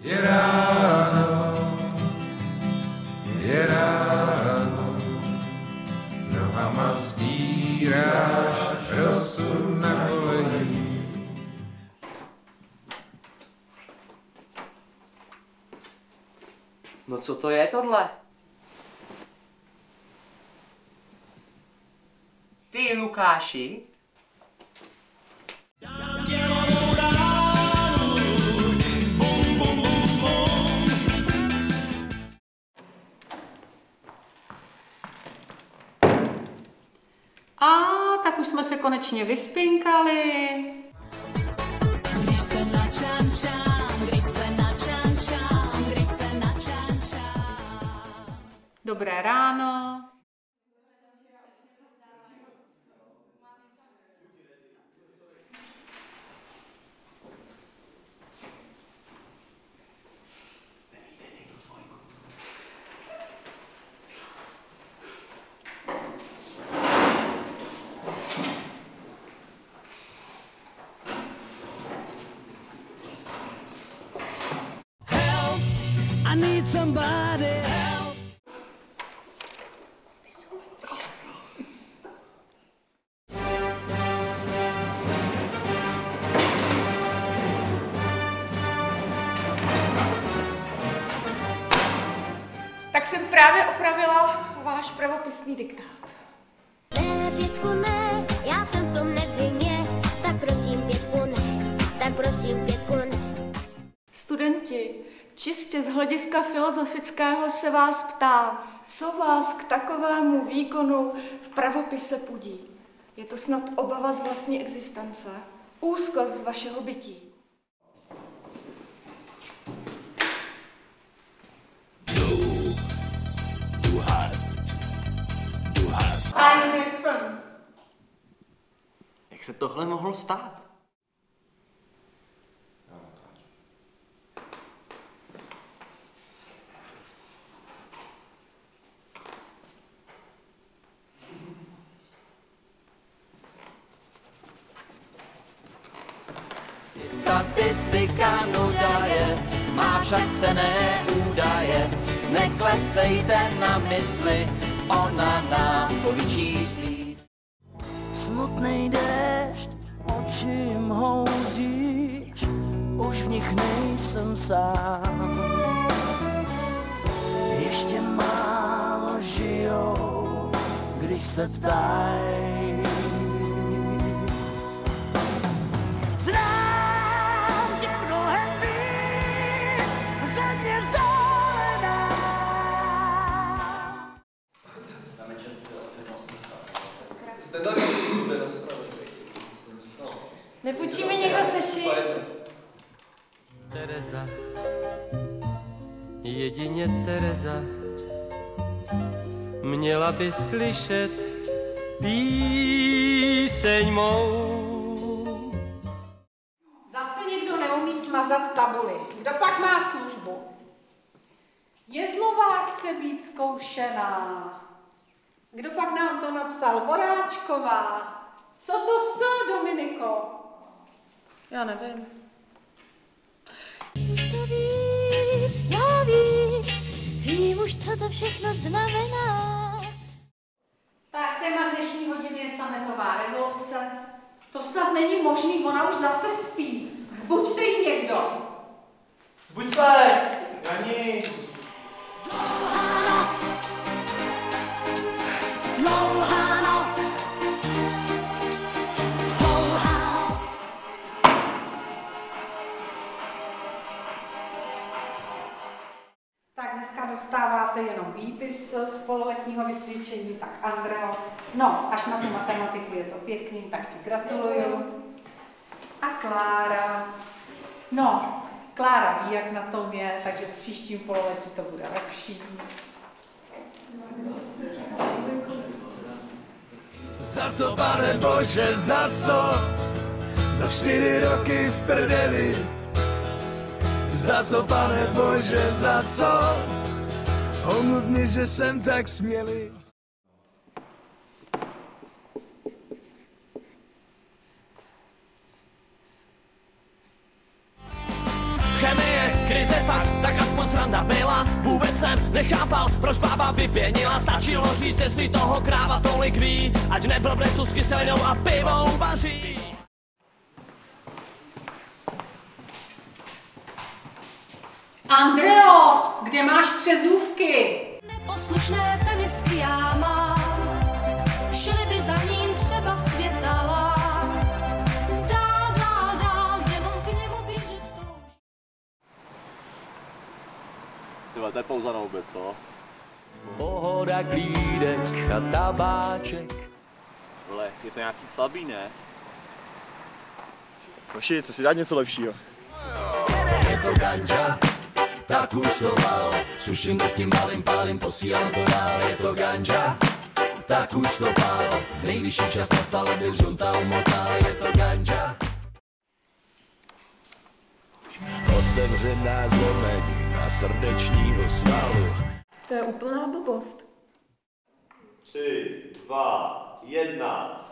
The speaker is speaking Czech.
je ráno, nohama stíráš rosu na kolejích. No co to je tohle? Ty, Lukáši? Tak už jsme se konečně vyspinkali. Když se načančám, když se načančám, když se načančám. Dobré ráno. I need somebody help. Tak jsem právě opravila váš pravopisný diktát. Ne, Pětku, ne, já jsem v tom nevinně, tak prosím, Pětku, ne, tak prosím, Pětku, ne. Studenti, čistě z hlediska filozofického se vás ptám, co vás k takovému výkonu v pravopise pudí? Je to snad obava z vlastní existence, úzkost z vašeho bytí. Du hast. Eine 5. Jak se tohle mohlo stát? Statistika nuda je, má však cenné údaje. Neklesejte na mysli, ona nám to vyčíslí. Smutnej déšť, očím houříš, už v nich nejsem sám. Ještě málo žijou, když se ptají. Znám tě mnohem víc, země vzdálená. Nepůjčí mi někdo sešit? Tereza, jedině Tereza, měla by slyšet píseň mou. Zase někdo neumí smazat tabuli. Kdo pak má službu? Jezlová chce být zkoušená. Kdo pak nám to napsal? Voráčková. Co to s, Dominiko? Já nevím. To vím už, co to všechno znamená. Tak téma dnešní hodiny je sametová revoluce. To snad není možný, ona už zase spí. Zbuďte ji někdo. Zbuďte! Jani! Dlouhá noc. Tak dneska dostáváte jenom výpis z pololetního vysvědčení, tak Andreo. No, až na tu matematiku je to pěkný, tak ti gratuluju. A Klára. No, Klára ví, jak na tom je, takže v příštím pololetí to bude lepší. Za co, pane Bože, za co? Za 4 roky v prdeli. Za co, pane Bože, za co? Omluv mě, že jsem tak smělý. Chemie krize fakt, tak aspoň sranda byla. Vůbec jsem nechápal, proč bába vypěnila. Stačilo říct, jestli toho kráva tolik ví, ať neblbne tu s kyselinou a pivo uvaří. Andreo, kde máš přezůvky? Neposlušné tenisky já mám, šli by za ním třeba světala. Dál, dál, dál, jenom k němu běžet touží. Tyhle, to je pauza na oběd, co? Pohoda, klídek a tabáček. Vole, je to nějaký slabý, ne? Koši, co si dát něco lepšího? Je to ganja, tak už to mal. Suším to tím malým pálím, posílám to dál. Je to ganja, tak už to pál. Nejvyšší čas nastal, aby žunta umotá. Je to ganja. Otevřená znamení a srdečního svalu. To je úplná blbost. 3, 2, 1.